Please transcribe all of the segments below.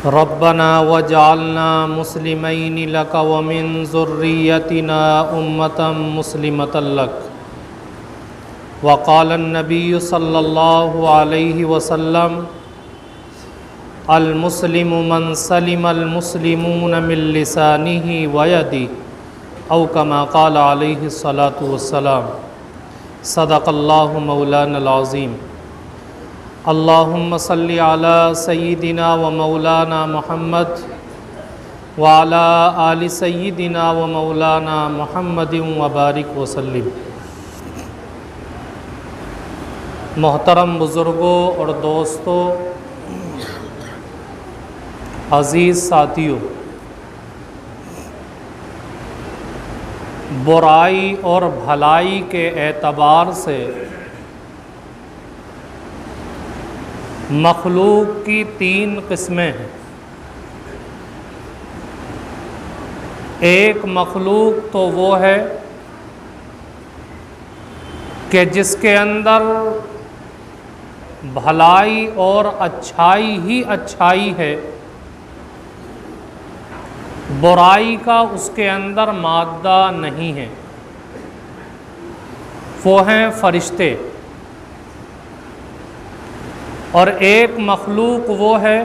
ربنا وجعلنا مسلمين لك ومن ذريتنا أمة مسلمة لك وقال النبي صلى الله عليه وسلم المسلم من سلم المسلمون من لسانه ويده أو كما قال عليه الصلاة والسلام صدق الله مولانا العظيم اللهم صل على سيدنا ومولانا محمد وعلى آل سيدنا ومولانا محمد وبارك وسلم۔ محترم بزرگوں اور دوستوں، عزیز ساتھیوں، برائی اور بھلائی کے اعتبار سے مخلوق کی تین قسمیں ہیں۔ ایک مخلوق تو وہ ہے کہ جس کے اندر بھلائی اور اچھائی ہی اچھائی ہے، برائی کا اس کے اندر مادہ نہیں ہے، وہ ہیں فرشتے۔ اور ایک مخلوق وہ ہے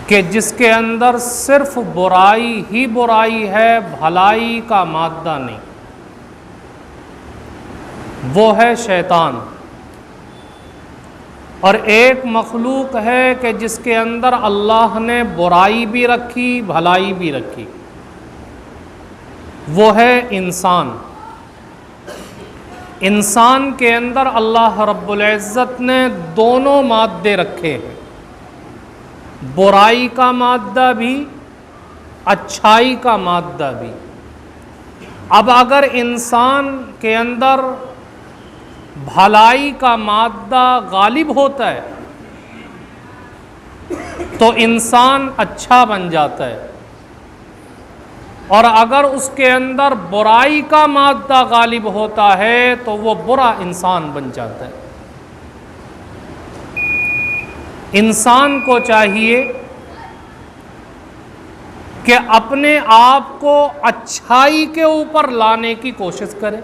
کہ جس کے اندر صرف برائی ہی برائی ہے، بھلائی کا مادہ نہیں، وہ ہے شیطان۔ اور ایک مخلوق ہے کہ جس کے اندر اللہ نے برائی بھی رکھی، بھلائی بھی رکھی، وہ ہے انسان۔ انسان کے اندر اللہ رب العزت نے دونوں مادے رکھے ہیں، برائی کا مادہ بھی، اچھائی کا مادہ بھی۔ اب اگر انسان کے اندر بھلائی کا مادہ غالب ہوتا ہے تو انسان اچھا بن جاتا ہے، اور اگر اس کے اندر برائی کا مادہ غالب ہوتا ہے تو وہ برا انسان بن جاتا ہے۔ انسان کو چاہیے کہ اپنے آپ کو اچھائی کے اوپر لانے کی کوشش کرے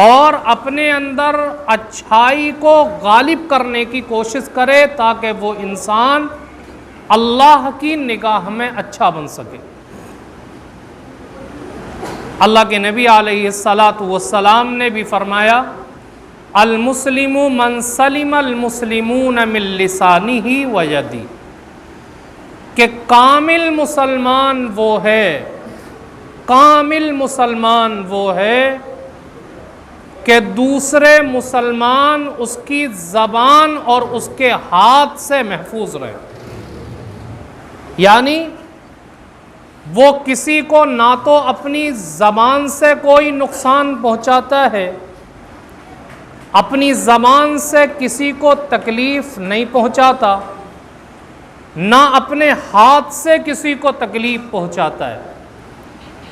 اور اپنے اندر اچھائی کو غالب کرنے کی کوشش کرے تاکہ وہ انسان اللہ کی نگاہ میں اچھا بن سکے۔ اللہ کے نبی علیہ الصلاۃ والسلام نے بھی فرمایا المسلم من سلم المسلمون من لسانہ و یدہ، کہ کامل مسلمان وہ ہے، کامل مسلمان وہ ہے کہ دوسرے مسلمان اس کی زبان اور اس کے ہاتھ سے محفوظ رہے، یعنی وہ کسی کو نہ تو اپنی زبان سے کوئی نقصان پہنچاتا ہے، اپنی زبان سے کسی کو تکلیف نہیں پہنچاتا، نہ اپنے ہاتھ سے کسی کو تکلیف پہنچاتا ہے۔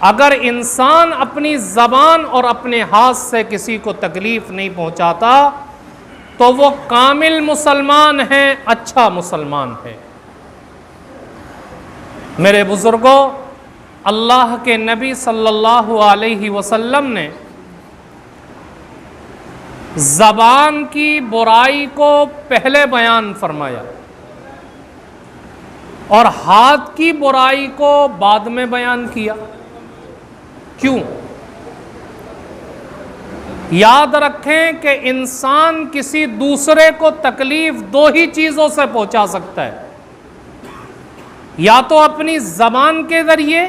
اگر انسان اپنی زبان اور اپنے ہاتھ سے کسی کو تکلیف نہیں پہنچاتا تو وہ کامل مسلمان ہے، اچھا مسلمان ہے۔ میرے بزرگوں، اللہ کے نبی صلی اللہ علیہ وسلم نے زبان کی برائی کو پہلے بیان فرمایا اور ہاتھ کی برائی کو بعد میں بیان کیا۔ کیوں؟ یاد رکھیں کہ انسان کسی دوسرے کو تکلیف دو ہی چیزوں سے پہنچا سکتا ہے، یا تو اپنی زبان کے ذریعے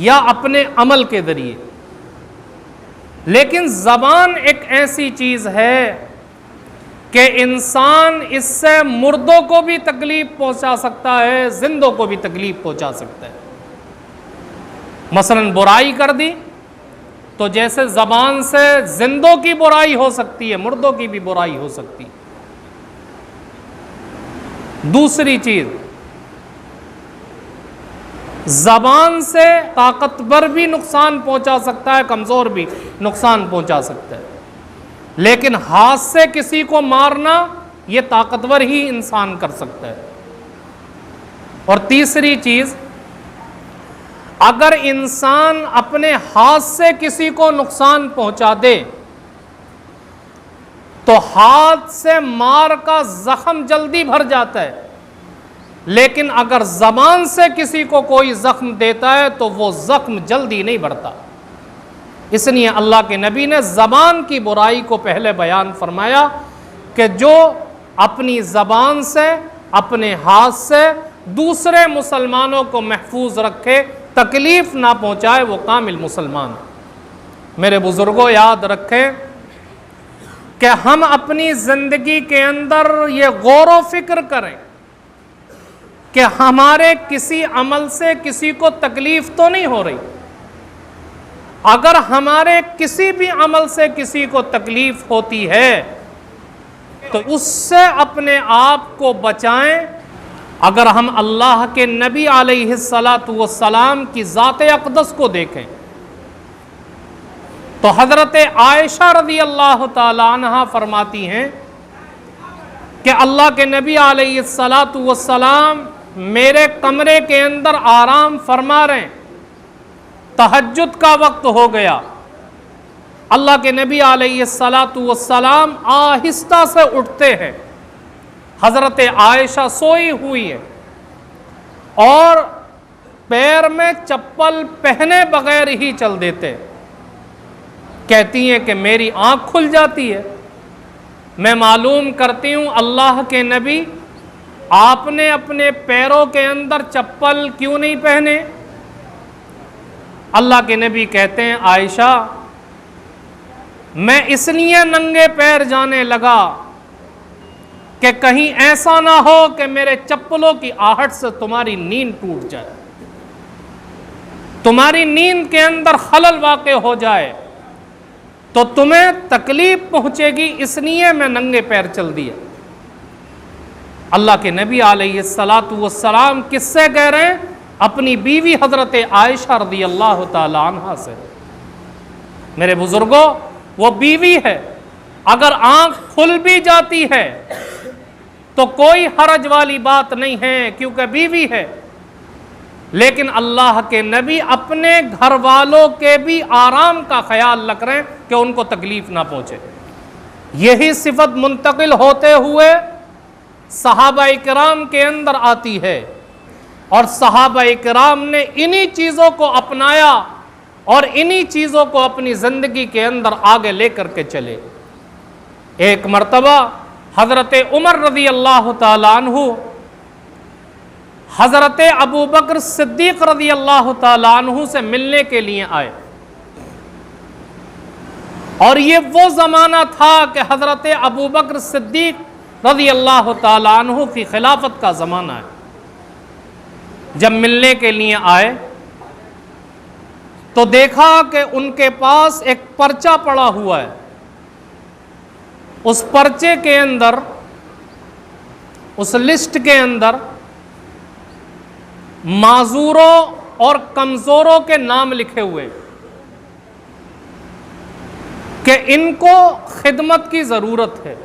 یا اپنے عمل کے ذریعے۔ لیکن زبان ایک ایسی چیز ہے کہ انسان اس سے مردوں کو بھی تکلیف پہنچا سکتا ہے، زندوں کو بھی تکلیف پہنچا سکتا ہے۔ مثلا برائی کر دی تو جیسے زبان سے زندوں کی برائی ہو سکتی ہے، مردوں کی بھی برائی ہو سکتی ہے۔ دوسری چیز، زبان سے طاقتور بھی نقصان پہنچا سکتا ہے، کمزور بھی نقصان پہنچا سکتا ہے، لیکن ہاتھ سے کسی کو مارنا یہ طاقتور ہی انسان کر سکتا ہے۔ اور تیسری چیز، اگر انسان اپنے ہاتھ سے کسی کو نقصان پہنچا دے تو ہاتھ سے مار کا زخم جلدی بھر جاتا ہے، لیکن اگر زبان سے کسی کو کوئی زخم دیتا ہے تو وہ زخم جلدی نہیں بڑھتا۔ اس لیے اللہ کے نبی نے زبان کی برائی کو پہلے بیان فرمایا کہ جو اپنی زبان سے، اپنے ہاتھ سے دوسرے مسلمانوں کو محفوظ رکھے، تکلیف نہ پہنچائے، وہ کامل مسلمان۔ میرے بزرگوں یاد رکھیں کہ ہم اپنی زندگی کے اندر یہ غور و فکر کریں کہ ہمارے کسی عمل سے کسی کو تکلیف تو نہیں ہو رہی۔ اگر ہمارے کسی بھی عمل سے کسی کو تکلیف ہوتی ہے تو اس سے اپنے آپ کو بچائیں۔ اگر ہم اللہ کے نبی علیہ السلام کی ذات اقدس کو دیکھیں تو حضرت عائشہ رضی اللہ تعالی عنہا فرماتی ہیں کہ اللہ کے نبی علیہ السلام میرے کمرے کے اندر آرام فرما رہے ہیں، تہجد کا وقت ہو گیا، اللہ کے نبی علیہ السلام آہستہ سے اٹھتے ہیں، حضرت عائشہ سوئی ہوئی ہے اور پیر میں چپل پہنے بغیر ہی چل دیتے، کہتی ہیں کہ میری آنکھ کھل جاتی ہے، میں معلوم کرتی ہوں اللہ کے نبی آپ نے اپنے پیروں کے اندر چپل کیوں نہیں پہنے؟ اللہ کے نبی کہتے ہیں عائشہ میں اس لیے ننگے پیر جانے لگا کہ کہیں ایسا نہ ہو کہ میرے چپلوں کی آہٹ سے تمہاری نیند ٹوٹ جائے، تمہاری نیند کے اندر خلل واقع ہو جائے تو تمہیں تکلیف پہنچے گی، اس لیے میں ننگے پیر چل دیا۔ اللہ کے نبی علیہ السلام کس سے کہہ رہے ہیں؟ اپنی بیوی حضرت عائشہ رضی اللہ تعالی عنہا سے۔ میرے بزرگوں وہ بیوی ہے، اگر آنکھ کھل بھی جاتی ہے تو کوئی حرج والی بات نہیں ہے کیونکہ بیوی ہے، لیکن اللہ کے نبی اپنے گھر والوں کے بھی آرام کا خیال رکھ رہے ہیں کہ ان کو تکلیف نہ پہنچے۔ یہی صفت منتقل ہوتے ہوئے صحابہ کرام کے اندر آتی ہے اور صحابہ کرام نے انہی چیزوں کو اپنایا اور انہی چیزوں کو اپنی زندگی کے اندر آگے لے کر کے چلے۔ ایک مرتبہ حضرت عمر رضی اللہ تعالیٰ عنہ حضرت ابو بکر صدیق رضی اللہ تعالیٰ عنہ سے ملنے کے لیے آئے، اور یہ وہ زمانہ تھا کہ حضرت ابو بکر صدیق رضی اللہ تعالیٰ عنہ کی خلافت کا زمانہ ہے۔ جب ملنے کے لیے آئے تو دیکھا کہ ان کے پاس ایک پرچہ پڑا ہوا ہے، اس پرچے کے اندر، اس لسٹ کے اندر معذوروں اور کمزوروں کے نام لکھے ہوئے کہ ان کو خدمت کی ضرورت ہے۔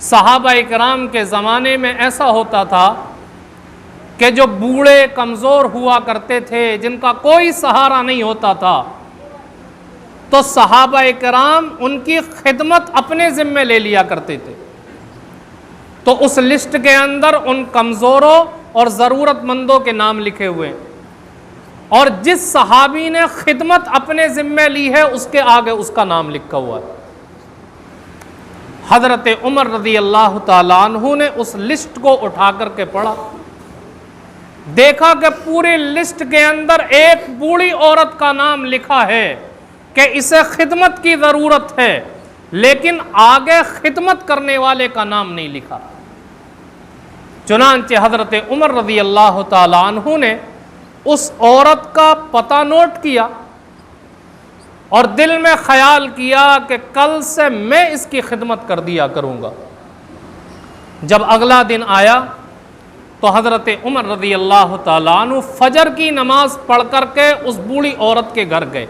صحابہ کرام کے زمانے میں ایسا ہوتا تھا کہ جو بوڑھے کمزور ہوا کرتے تھے، جن کا کوئی سہارا نہیں ہوتا تھا، تو صحابہ کرام ان کی خدمت اپنے ذمے لے لیا کرتے تھے۔ تو اس لسٹ کے اندر ان کمزوروں اور ضرورت مندوں کے نام لکھے ہوئے، اور جس صحابی نے خدمت اپنے ذمے لی ہے اس کے آگے اس کا نام لکھا ہوا ہے۔ حضرت عمر رضی اللہ تعالیٰ عنہ نے اس لسٹ کو اٹھا کر کے پڑھا، دیکھا کہ پوری لسٹ کے اندر ایک بوڑھی عورت کا نام لکھا ہے کہ اسے خدمت کی ضرورت ہے، لیکن آگے خدمت کرنے والے کا نام نہیں لکھا۔ چنانچہ حضرت عمر رضی اللہ تعالیٰ عنہ نے اس عورت کا پتہ نوٹ کیا اور دل میں خیال کیا کہ کل سے میں اس کی خدمت کر دیا کروں گا۔ جب اگلا دن آیا تو حضرت عمر رضی اللہ تعالیٰ عنہ فجر کی نماز پڑھ کر کے اس بوڑھی عورت کے گھر گئے،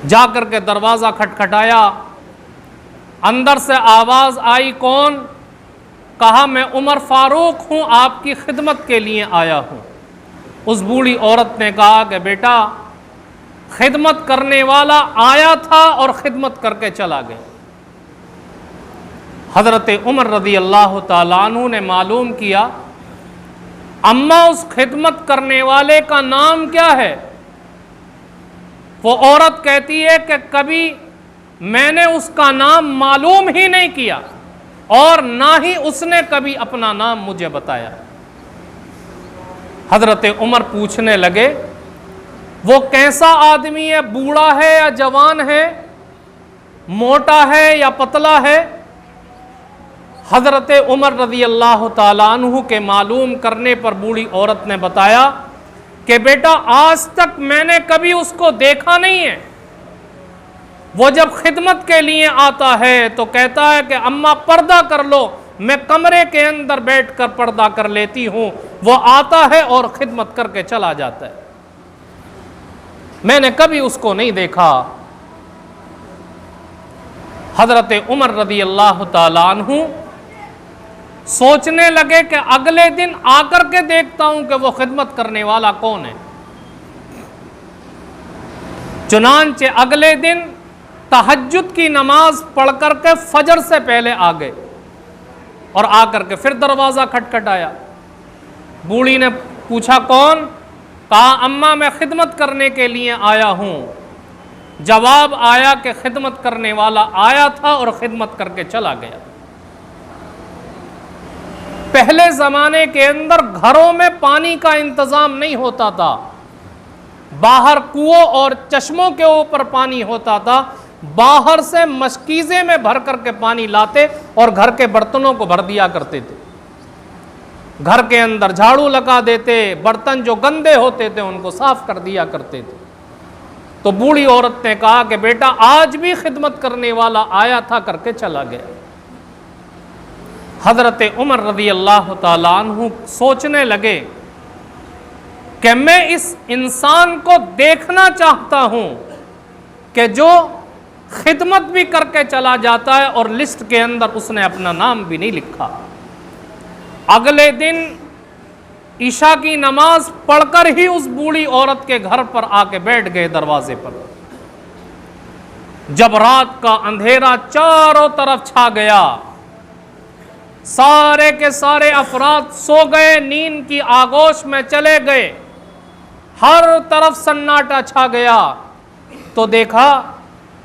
جا کر کے دروازہ کھٹکھٹایا، اندر سے آواز آئی، کون؟ کہا میں عمر فاروق ہوں، آپ کی خدمت کے لیے آیا ہوں۔ اس بوڑھی عورت نے کہا کہ بیٹا، خدمت کرنے والا آیا تھا اور خدمت کر کے چلا گیا۔ حضرت عمر رضی اللہ تعالیٰ عنہ نے معلوم کیا، اماں اس خدمت کرنے والے کا نام کیا ہے؟ وہ عورت کہتی ہے کہ کبھی میں نے اس کا نام معلوم ہی نہیں کیا اور نہ ہی اس نے کبھی اپنا نام مجھے بتایا۔ حضرت عمر پوچھنے لگے، وہ کیسا آدمی ہے؟ بوڑھا ہے یا جوان ہے؟ موٹا ہے یا پتلا ہے؟ حضرت عمر رضی اللہ تعالیٰ عنہ کے معلوم کرنے پر بوڑھی عورت نے بتایا کہ بیٹا، آج تک میں نے کبھی اس کو دیکھا نہیں ہے۔ وہ جب خدمت کے لیے آتا ہے تو کہتا ہے کہ اماں پردہ کر لو، میں کمرے کے اندر بیٹھ کر پردہ کر لیتی ہوں۔ وہ آتا ہے اور خدمت کر کے چلا جاتا ہے، میں نے کبھی اس کو نہیں دیکھا۔ حضرت عمر رضی اللہ تعالیٰ عنہ سوچنے لگے کہ اگلے دن آ کر کے دیکھتا ہوں کہ وہ خدمت کرنے والا کون ہے۔ چنانچہ اگلے دن تہجد کی نماز پڑھ کر کے فجر سے پہلے آ گئے اور آ کر کے پھر دروازہ کھٹکھٹایا۔ بوڑھی نے پوچھا، کون؟ کہا اماں میں خدمت کرنے کے لیے آیا ہوں۔ جواب آیا کہ خدمت کرنے والا آیا تھا اور خدمت کر کے چلا گیا۔ پہلے زمانے کے اندر گھروں میں پانی کا انتظام نہیں ہوتا تھا، باہر کنووں اور چشموں کے اوپر پانی ہوتا تھا، باہر سے مشکیزے میں بھر کر کے پانی لاتے اور گھر کے برتنوں کو بھر دیا کرتے تھے، گھر کے اندر جھاڑو لگا دیتے، برتن جو گندے ہوتے تھے ان کو صاف کر دیا کرتے تھے۔ تو بوڑھی عورت نے کہا کہ بیٹا، آج بھی خدمت کرنے والا آیا تھا، کر کے چلا گیا۔ حضرت عمر رضی اللہ تعالیٰ عنہ سوچنے لگے کہ میں اس انسان کو دیکھنا چاہتا ہوں کہ جو خدمت بھی کر کے چلا جاتا ہے اور لسٹ کے اندر اس نے اپنا نام بھی نہیں لکھا۔ اگلے دن عشاء کی نماز پڑھ کر ہی اس بوڑھی عورت کے گھر پر آ کے بیٹھ گئے دروازے پر۔ جب رات کا اندھیرا چاروں طرف چھا گیا، سارے کے سارے افراد سو گئے، نیند کی آغوش میں چلے گئے، ہر طرف سناٹا چھا گیا، تو دیکھا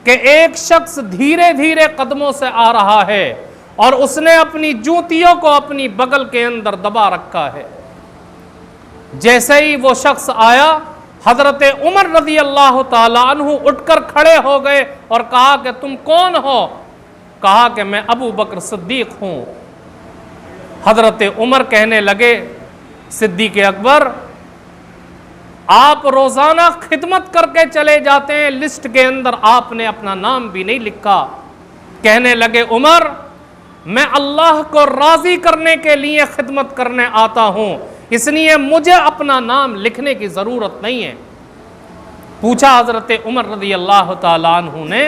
کہ ایک شخص دھیرے دھیرے قدموں سے آ رہا ہے اور اس نے اپنی جوتیوں کو اپنی بغل کے اندر دبا رکھا ہے۔ جیسے ہی وہ شخص آیا، حضرت عمر رضی اللہ تعالیٰ عنہ اٹھ کر کھڑے ہو گئے اور کہا کہ تم کون ہو؟ کہا کہ میں ابو بکر صدیق ہوں۔ حضرت عمر کہنے لگے، صدیق اکبر، آپ روزانہ خدمت کر کے چلے جاتے ہیں، لسٹ کے اندر آپ نے اپنا نام بھی نہیں لکھا۔ کہنے لگے، عمر، میں اللہ کو راضی کرنے کے لیے خدمت کرنے آتا ہوں، اس لیے مجھے اپنا نام لکھنے کی ضرورت نہیں ہے۔ پوچھا حضرت عمر رضی اللہ تعالیٰ عنہ نے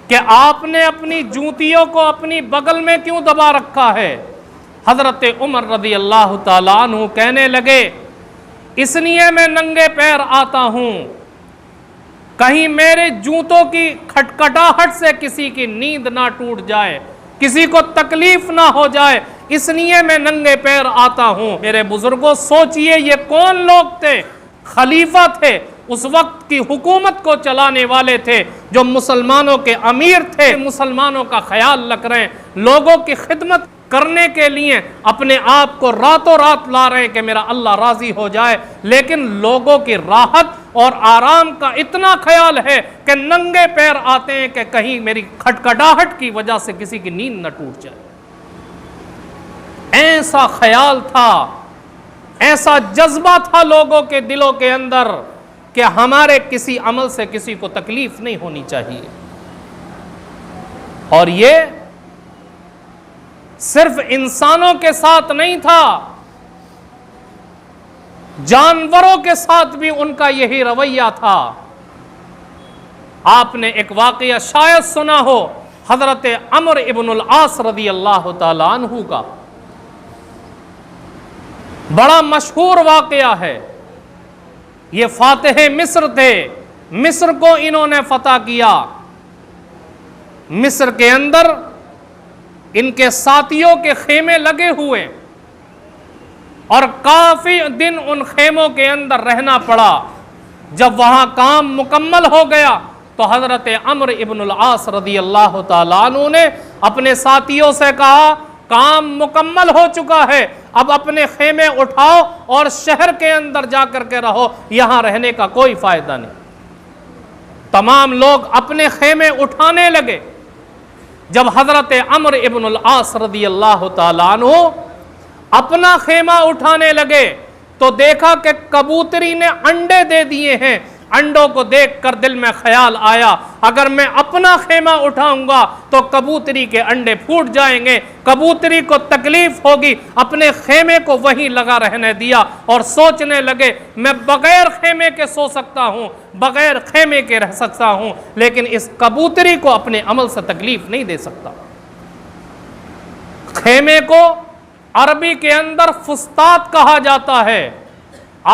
کہ آپ نے اپنی جوتیوں کو اپنی بغل میں کیوں دبا رکھا ہے؟ حضرت عمر رضی اللہ تعالیٰ عنہ کہنے لگے، اس لیے میں ننگے پیر آتا ہوں، کہیں میرے جوتوں کی کھٹکھٹاہٹ سے کسی کی نیند نہ ٹوٹ جائے، کسی کو تکلیف نہ ہو جائے، اس لیے میں ننگے پیر آتا ہوں۔ میرے بزرگوں، سوچئے یہ کون لوگ تھے؟ خلیفہ تھے، اس وقت کی حکومت کو چلانے والے تھے، جو مسلمانوں کے امیر تھے، مسلمانوں کا خیال رکھ رہے ہیں، لوگوں کی خدمت کرنے کے لیے اپنے آپ کو راتوں رات لا رہے ہیں کہ میرا اللہ راضی ہو جائے، لیکن لوگوں کی راحت اور آرام کا اتنا خیال ہے کہ ننگے پیر آتے ہیں کہ کہیں میری کھٹکھٹاہٹ کی وجہ سے کسی کی نیند نہ ٹوٹ جائے۔ ایسا خیال تھا، ایسا جذبہ تھا لوگوں کے دلوں کے اندر کہ ہمارے کسی عمل سے کسی کو تکلیف نہیں ہونی چاہیے۔ اور یہ صرف انسانوں کے ساتھ نہیں تھا، جانوروں کے ساتھ بھی ان کا یہی رویہ تھا۔ آپ نے ایک واقعہ شاید سنا ہو حضرت عمر ابن العاص رضی اللہ تعالیٰ عنہ کا بڑا مشہور واقعہ ہے. یہ فاتح مصر تھے، مصر کو انہوں نے فتح کیا. مصر کے اندر ان کے ساتھیوں کے خیمے لگے ہوئے اور کافی دن ان خیموں کے اندر رہنا پڑا. جب وہاں کام مکمل ہو گیا تو حضرت عمر ابن العاص رضی اللہ تعالیٰ عنہ نے اپنے ساتھیوں سے کہا کام مکمل ہو چکا ہے، اب اپنے خیمے اٹھاؤ اور شہر کے اندر جا کر کے رہو، یہاں رہنے کا کوئی فائدہ نہیں. تمام لوگ اپنے خیمے اٹھانے لگے. جب حضرت عمر ابن العاص رضی اللہ تعالیٰ عنہ اپنا خیمہ اٹھانے لگے تو دیکھا کہ کبوتری نے انڈے دے دیے ہیں. انڈوں کو دیکھ کر دل میں خیال آیا اگر میں اپنا خیمہ اٹھاؤں گا تو کبوتری کے انڈے پھوٹ جائیں گے، کبوتری کو تکلیف ہوگی. اپنے خیمے کو وہیں لگا رہنے دیا اور سوچنے لگے میں بغیر خیمے کے سو سکتا ہوں، بغیر خیمے کے رہ سکتا ہوں، لیکن اس کبوتری کو اپنے عمل سے تکلیف نہیں دے سکتا. خیمے کو عربی کے اندر فستاد کہا جاتا ہے.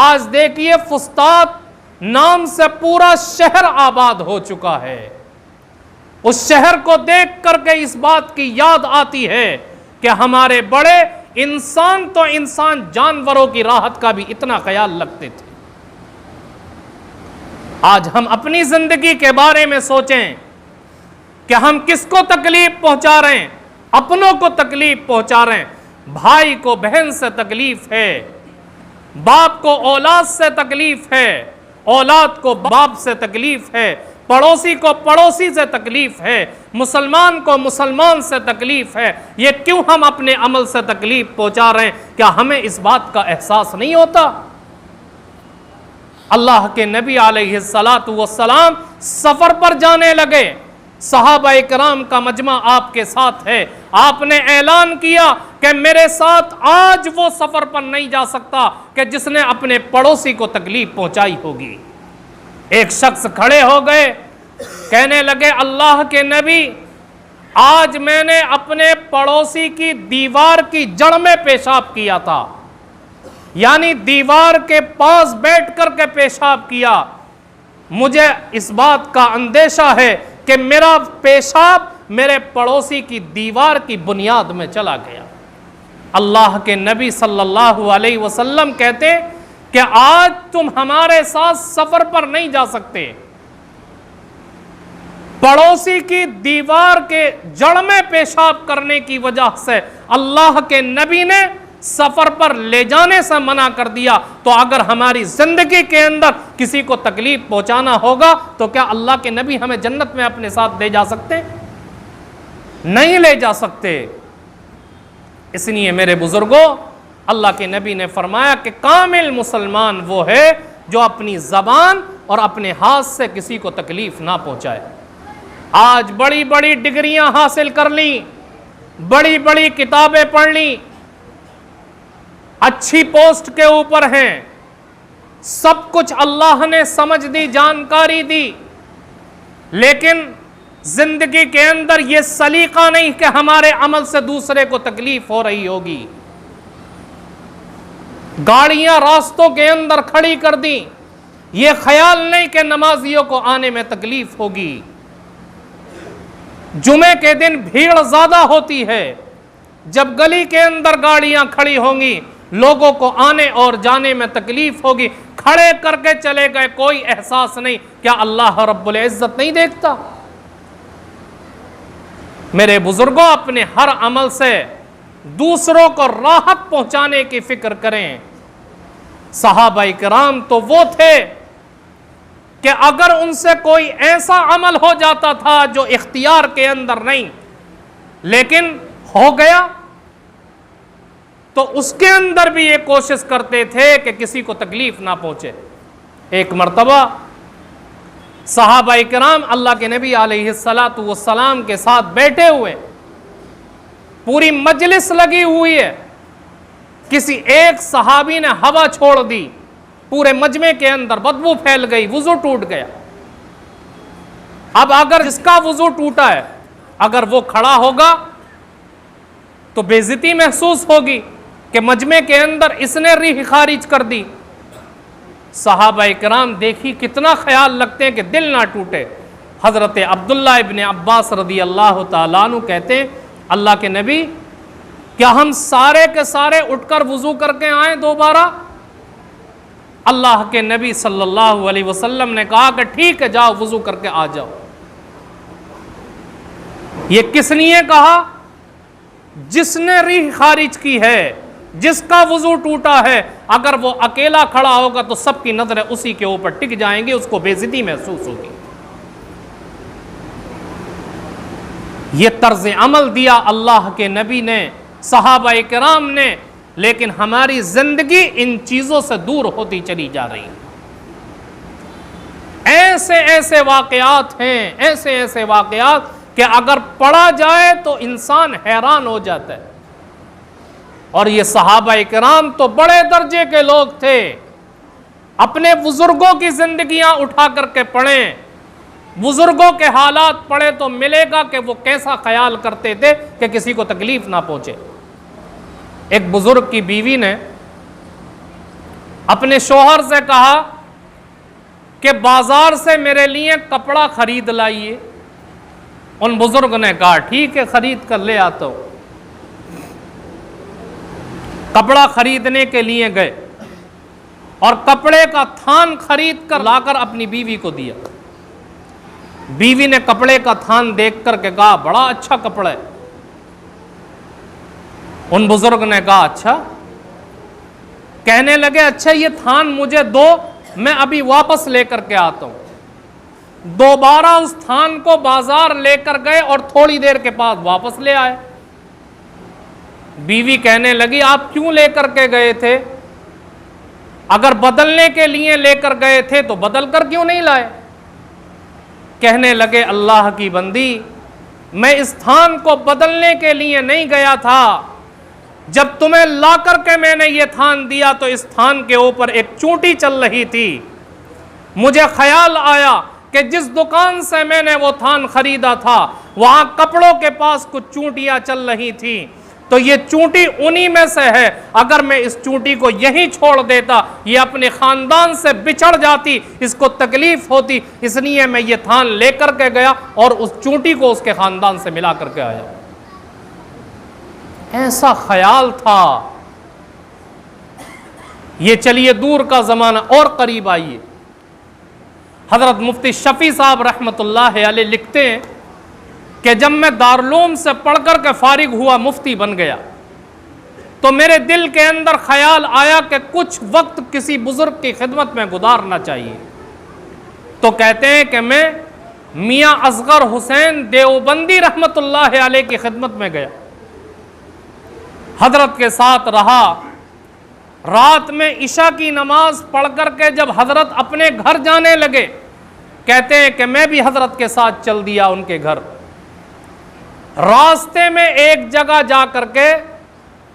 آج دیکھیے فستاد نام سے پورا شہر آباد ہو چکا ہے. اس شہر کو دیکھ کر کے اس بات کی یاد آتی ہے کہ ہمارے بڑے انسان تو انسان جانوروں کی راحت کا بھی اتنا خیال رکھتے تھے. آج ہم اپنی زندگی کے بارے میں سوچیں کہ ہم کس کو تکلیف پہنچا رہے ہیں. اپنوں کو تکلیف پہنچا رہے ہیں. بھائی کو بہن سے تکلیف ہے، باپ کو اولاد سے تکلیف ہے، اولاد کو باپ سے تکلیف ہے، پڑوسی کو پڑوسی سے تکلیف ہے، مسلمان کو مسلمان سے تکلیف ہے. یہ کیوں ہم اپنے عمل سے تکلیف پہنچا رہے ہیں؟ کیا ہمیں اس بات کا احساس نہیں ہوتا؟ اللہ کے نبی علیہ السلام سفر پر جانے لگے. صحابہ کرام کا مجمع آپ کے ساتھ ہے. آپ نے اعلان کیا کہ میرے ساتھ آج وہ سفر پر نہیں جا سکتا کہ جس نے اپنے پڑوسی کو تکلیف پہنچائی ہوگی. ایک شخص کھڑے ہو گئے، کہنے لگے اللہ کے نبی آج میں نے اپنے پڑوسی کی دیوار کی جڑ میں پیشاب کیا تھا، یعنی دیوار کے پاس بیٹھ کر کے پیشاب کیا. مجھے اس بات کا اندیشہ ہے کہ میرا پیشاب میرے پڑوسی کی دیوار کی بنیاد میں چلا گیا. اللہ کے نبی صلی اللہ علیہ وسلم کہتے کہ آج تم ہمارے ساتھ سفر پر نہیں جا سکتے. پڑوسی کی دیوار کے جڑ میں پیشاب کرنے کی وجہ سے اللہ کے نبی نے سفر پر لے جانے سے منع کر دیا. تو اگر ہماری زندگی کے اندر کسی کو تکلیف پہنچانا ہوگا تو کیا اللہ کے نبی ہمیں جنت میں اپنے ساتھ لے جا سکتے؟ نہیں لے جا سکتے. اس لیے میرے بزرگوں، اللہ کے نبی نے فرمایا کہ کامل مسلمان وہ ہے جو اپنی زبان اور اپنے ہاتھ سے کسی کو تکلیف نہ پہنچائے. آج بڑی بڑی ڈگریاں حاصل کر لیں، بڑی بڑی کتابیں پڑھ لیں، اچھی پوسٹ کے اوپر ہیں، سب کچھ اللہ نے سمجھ دی، جانکاری دی، لیکن زندگی کے اندر یہ سلیقہ نہیں کہ ہمارے عمل سے دوسرے کو تکلیف ہو رہی ہوگی. گاڑیاں راستوں کے اندر کھڑی کر دی، یہ خیال نہیں کہ نمازیوں کو آنے میں تکلیف ہوگی. جمعے کے دن بھیڑ زیادہ ہوتی ہے، جب گلی کے اندر گاڑیاں کھڑی ہوں گی لوگوں کو آنے اور جانے میں تکلیف ہوگی. کھڑے کر کے چلے گئے، کوئی احساس نہیں. کیا اللہ رب العزت نہیں دیکھتا؟ میرے بزرگوں، اپنے ہر عمل سے دوسروں کو راحت پہنچانے کی فکر کریں. صحابہ کرام تو وہ تھے کہ اگر ان سے کوئی ایسا عمل ہو جاتا تھا جو اختیار کے اندر نہیں لیکن ہو گیا تو اس کے اندر بھی یہ کوشش کرتے تھے کہ کسی کو تکلیف نہ پہنچے. ایک مرتبہ صحابہ کرام اللہ کے نبی علیہ السلام کے ساتھ بیٹھے ہوئے، پوری مجلس لگی ہوئی ہے، کسی ایک صحابی نے ہوا چھوڑ دی، پورے مجمع کے اندر بدبو پھیل گئی، وضو ٹوٹ گیا. اب اگر جس کا وضو ٹوٹا ہے اگر وہ کھڑا ہوگا تو بے عزتی محسوس ہوگی کہ مجمع کے اندر اس نے ریح خارج کر دی. صحابہ کرام دیکھی کتنا خیال رکھتے ہیں کہ دل نہ ٹوٹے. حضرت عبداللہ ابن عباس رضی اللہ تعالیٰ عنہ کہتے ہیں اللہ کے نبی کیا ہم سارے کے سارے اٹھ کر وضو کر کے آئیں دوبارہ؟ اللہ کے نبی صلی اللہ علیہ وسلم نے کہا کہ ٹھیک ہے جاؤ وضو کر کے آ جاؤ. یہ کس لیے کہا؟ جس نے ریح خارج کی ہے، جس کا وضو ٹوٹا ہے، اگر وہ اکیلا کھڑا ہوگا تو سب کی نظریں اسی کے اوپر ٹک جائیں گی، اس کو بے عزتی محسوس ہوگی. یہ طرز عمل دیا اللہ کے نبی نے، صحابہ کرام نے، لیکن ہماری زندگی ان چیزوں سے دور ہوتی چلی جا رہی. ایسے ایسے واقعات ہیں، ایسے ایسے واقعات کہ اگر پڑھا جائے تو انسان حیران ہو جاتا ہے. اور یہ صحابہ کرام تو بڑے درجے کے لوگ تھے. اپنے بزرگوں کی زندگیاں اٹھا کر کے پڑھیں، بزرگوں کے حالات پڑھیں تو ملے گا کہ وہ کیسا خیال کرتے تھے کہ کسی کو تکلیف نہ پہنچے. ایک بزرگ کی بیوی نے اپنے شوہر سے کہا کہ بازار سے میرے لیے کپڑا خرید لائیے. ان بزرگ نے کہا ٹھیک ہے خرید کر لے آتا ہوں. کپڑا خریدنے کے لیے گئے اور کپڑے کا تھان خرید کر لا کر اپنی بیوی کو دیا. بیوی نے کپڑے کا تھان دیکھ کر کے کہا بڑا اچھا کپڑا ہے. ان بزرگ نے کہا اچھا. کہنے لگے اچھا یہ تھان مجھے دو، میں ابھی واپس لے کر کے آتا ہوں. دوبارہ اس تھان کو بازار لے کر گئے اور تھوڑی دیر کے بعد واپس لے آئے. بیوی کہنے لگی آپ کیوں لے کر کے گئے تھے؟ اگر بدلنے کے لیے لے کر گئے تھے تو بدل کر کیوں نہیں لائے؟ کہنے لگے اللہ کی بندی میں اس تھان کو بدلنے کے لیے نہیں گیا تھا. جب تمہیں لا کر کے میں نے یہ تھان دیا تو اس تھان کے اوپر ایک چونٹی چل رہی تھی. مجھے خیال آیا کہ جس دکان سے میں نے وہ تھان خریدا تھا وہاں کپڑوں کے پاس کچھ چونٹیاں چل رہی تھیں، تو یہ چونٹی انہی میں سے ہے. اگر میں اس چونٹی کو یہیں چھوڑ دیتا یہ اپنے خاندان سے بچھڑ جاتی، اس کو تکلیف ہوتی، اس لیے میں یہ تھان لے کر کے گیا اور اس چونٹی کو اس کے خاندان سے ملا کر کے آیا. ایسا خیال تھا. یہ چلیے دور کا زمانہ اور قریب آئیے. حضرت مفتی شفیع صاحب رحمۃ اللہ علیہ لکھتے ہیں کہ جب میں دارالعلوم سے پڑھ کر کے فارغ ہوا مفتی بن گیا تو میرے دل کے اندر خیال آیا کہ کچھ وقت کسی بزرگ کی خدمت میں گزارنا چاہیے. تو کہتے ہیں کہ میں میاں اصغر حسین دیوبندی رحمۃ اللہ علیہ کی خدمت میں گیا، حضرت کے ساتھ رہا. رات میں عشاء کی نماز پڑھ کر کے جب حضرت اپنے گھر جانے لگے کہتے ہیں کہ میں بھی حضرت کے ساتھ چل دیا ان کے گھر. راستے میں ایک جگہ جا کر کے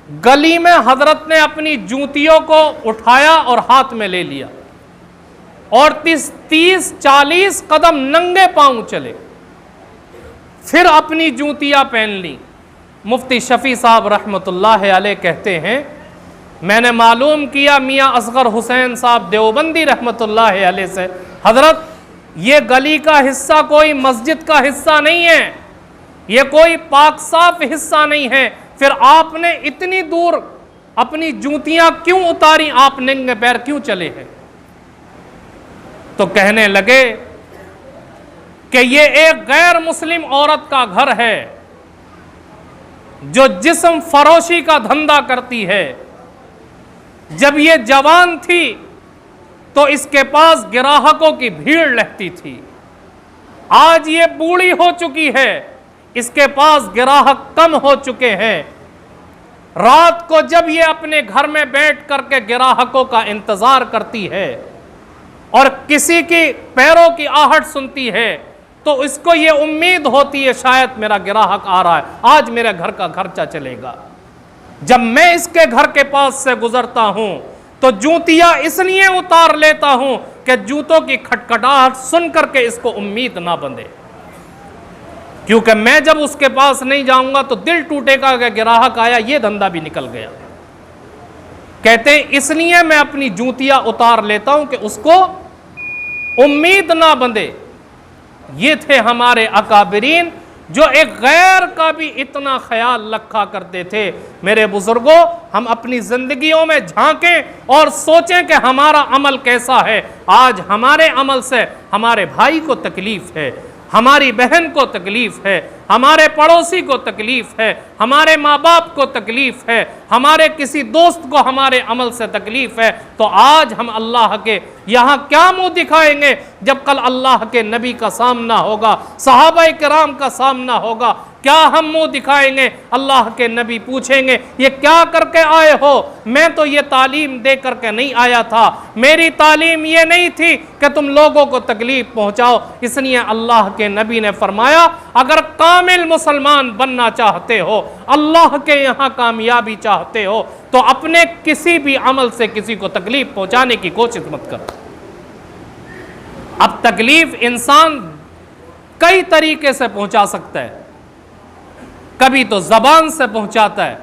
گلی میں حضرت نے اپنی جوتیوں کو اٹھایا اور ہاتھ میں لے لیا اور 30-40 قدم ننگے پاؤں چلے، پھر اپنی جوتیاں پہن لی. مفتی شفیع صاحب رحمۃ اللہ علیہ کہتے ہیں میں نے معلوم کیا میاں اصغر حسین صاحب دیوبندی رحمۃ اللہ علیہ سے، حضرت یہ گلی کا حصہ کوئی مسجد کا حصہ نہیں ہے، یہ کوئی پاک صاف حصہ نہیں ہے، پھر آپ نے اتنی دور اپنی جوتیاں کیوں اتاری، آپ ننگے پیر کیوں چلے ہیں؟ تو کہنے لگے کہ یہ ایک غیر مسلم عورت کا گھر ہے جو جسم فروشی کا دھندا کرتی ہے. جب یہ جوان تھی تو اس کے پاس گراہکوں کی بھیڑ رہتی تھی، آج یہ بوڑھی ہو چکی ہے، اس کے پاس گراہک کم ہو چکے ہیں. رات کو جب یہ اپنے گھر میں بیٹھ کر کے گراہکوں کا انتظار کرتی ہے اور کسی کی پیروں کی آہٹ سنتی ہے تو اس کو یہ امید ہوتی ہے شاید میرا گراہک آ رہا ہے، آج میرے گھر کا خرچہ چلے گا. جب میں اس کے گھر کے پاس سے گزرتا ہوں تو جوتیاں اس لیے اتار لیتا ہوں کہ جوتوں کی کھٹکھٹاہٹ سن کر کے اس کو امید نہ بندھے، کیونکہ میں جب اس کے پاس نہیں جاؤں گا تو دل ٹوٹے گا کہ گراہک آیا، یہ دھندا بھی نکل گیا۔ کہتے ہیں اس لیے میں اپنی جوتیاں اتار لیتا ہوں کہ اس کو امید نہ بندھے۔ یہ تھے ہمارے اکابرین جو ایک غیر کا بھی اتنا خیال رکھا کرتے تھے۔ میرے بزرگوں، ہم اپنی زندگیوں میں جھانکیں اور سوچیں کہ ہمارا عمل کیسا ہے۔ آج ہمارے عمل سے ہمارے بھائی کو تکلیف ہے، ہماری بہن کو تکلیف ہے، ہمارے پڑوسی کو تکلیف ہے، ہمارے ماں باپ کو تکلیف ہے، ہمارے کسی دوست کو ہمارے عمل سے تکلیف ہے، تو آج ہم اللہ کے یہاں کیا منہ دکھائیں گے جب کل اللہ کے نبی کا سامنا ہوگا، صحابہ کرام کا سامنا ہوگا؟ کیا ہم منہ دکھائیں گے؟ اللہ کے نبی پوچھیں گے یہ کیا کر کے آئے ہو؟ میں تو یہ تعلیم دے کر کے نہیں آیا تھا، میری تعلیم یہ نہیں تھی کہ تم لوگوں کو تکلیف پہنچاؤ۔ اس لیے اللہ کے نبی نے فرمایا اگر کامل مسلمان بننا چاہتے ہو، اللہ کے یہاں کامیابی چاہتے ہو، تو اپنے کسی بھی عمل سے کسی کو تکلیف پہنچانے کی کوشش مت کرو۔ اب تکلیف انسان کئی طریقے سے پہنچا سکتا ہے، کبھی تو زبان سے پہنچاتا ہے،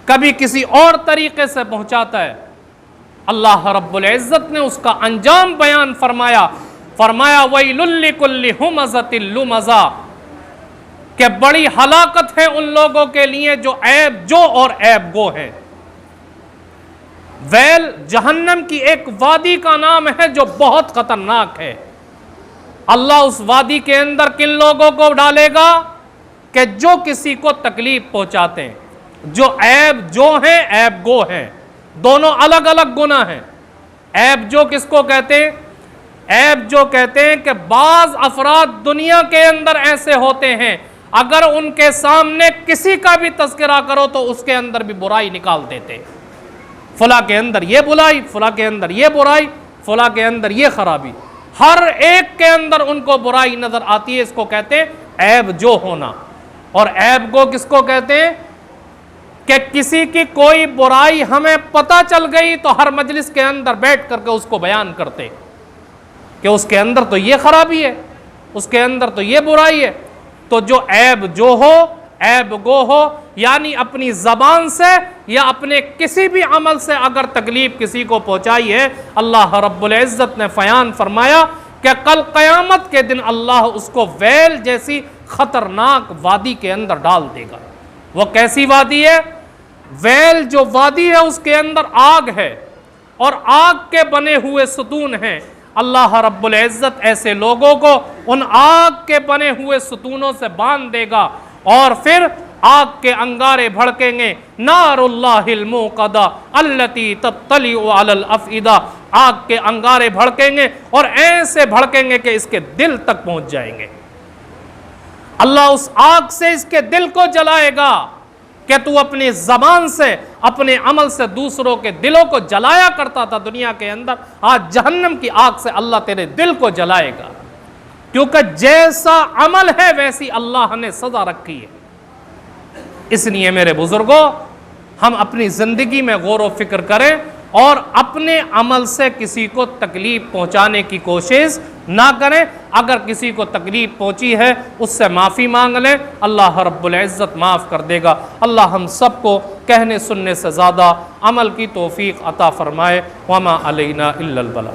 کبھی کسی اور طریقے سے پہنچاتا ہے۔ اللہ رب العزت نے اس کا انجام بیان فرمایا، وَيْلٌ لِّكُلِّ ہُمَزَةٍ لُمَزَةٍ، کہ بڑی ہلاکت ہے ان لوگوں کے لیے جو عیب جو اور عیب گو ہیں۔ ویل جہنم کی ایک وادی کا نام ہے جو بہت خطرناک ہے۔ اللہ اس وادی کے اندر کن لوگوں کو ڈالے گا؟ کہ جو کسی کو تکلیف پہنچاتے ہیں، جو عیب جو ہیں عیب گو ہیں، دونوں الگ الگ گناہ ہیں۔ عیب جو کس کو کہتے ہیں؟ عیب جو کہتے ہیں کہ بعض افراد دنیا کے اندر ایسے ہوتے ہیں اگر ان کے سامنے کسی کا بھی تذکرہ کرو تو اس کے اندر بھی برائی نکال دیتے، فلاں کے اندر یہ برائی، فلاں کے اندر یہ برائی، فلاں کے اندر یہ خرابی، ہر ایک کے اندر ان کو برائی نظر آتی ہے۔ اس کو کہتے ہیں عیب جو ہونا۔ اور عیب گو کس کو کہتے ہیں؟ کہ کسی کی کوئی برائی ہمیں پتہ چل گئی تو ہر مجلس کے اندر بیٹھ کر کے اس کو بیان کرتے کہ اس کے اندر تو یہ خرابی ہے، اس کے اندر تو یہ برائی ہے۔ تو جو عیب جو ہو، عیب گو ہو، یعنی اپنی زبان سے یا اپنے کسی بھی عمل سے اگر تکلیف کسی کو پہنچائی ہے، اللہ رب العزت نے بیان فرمایا کہ کل قیامت کے دن اللہ اس کو ویل جیسی خطرناک وادی کے اندر ڈال دے گا۔ وہ کیسی وادی ہے؟ ویل جو وادی ہے اس کے اندر آگ ہے اور آگ کے بنے ہوئے ستون ہیں۔ اللہ رب العزت ایسے لوگوں کو ان آگ کے بنے ہوئے ستونوں سے باندھ دے گا اور پھر آگ کے انگارے بھڑکیں گے، نار اللہ الموقدہ التی تطلع علی الافئدہ، آگ کے انگارے بھڑکیں گے اور ایسے بھڑکیں گے کہ اس کے دل تک پہنچ جائیں گے۔ اللہ اس آگ سے اس کے دل کو جلائے گا کہ تو اپنی زبان سے اپنے عمل سے دوسروں کے دلوں کو جلایا کرتا تھا دنیا کے اندر، آج جہنم کی آگ سے اللہ تیرے دل کو جلائے گا، کیونکہ جیسا عمل ہے ویسی اللہ نے سزا رکھی ہے۔ اس لیے میرے بزرگوں، ہم اپنی زندگی میں غور و فکر کریں اور اپنے عمل سے کسی کو تکلیف پہنچانے کی کوشش نہ کریں۔ اگر کسی کو تکلیف پہنچی ہے اس سے معافی مانگ لیں، اللہ رب العزت معاف کر دے گا۔ اللہ ہم سب کو کہنے سننے سے زیادہ عمل کی توفیق عطا فرمائے۔ وما علینا الا البلاغ۔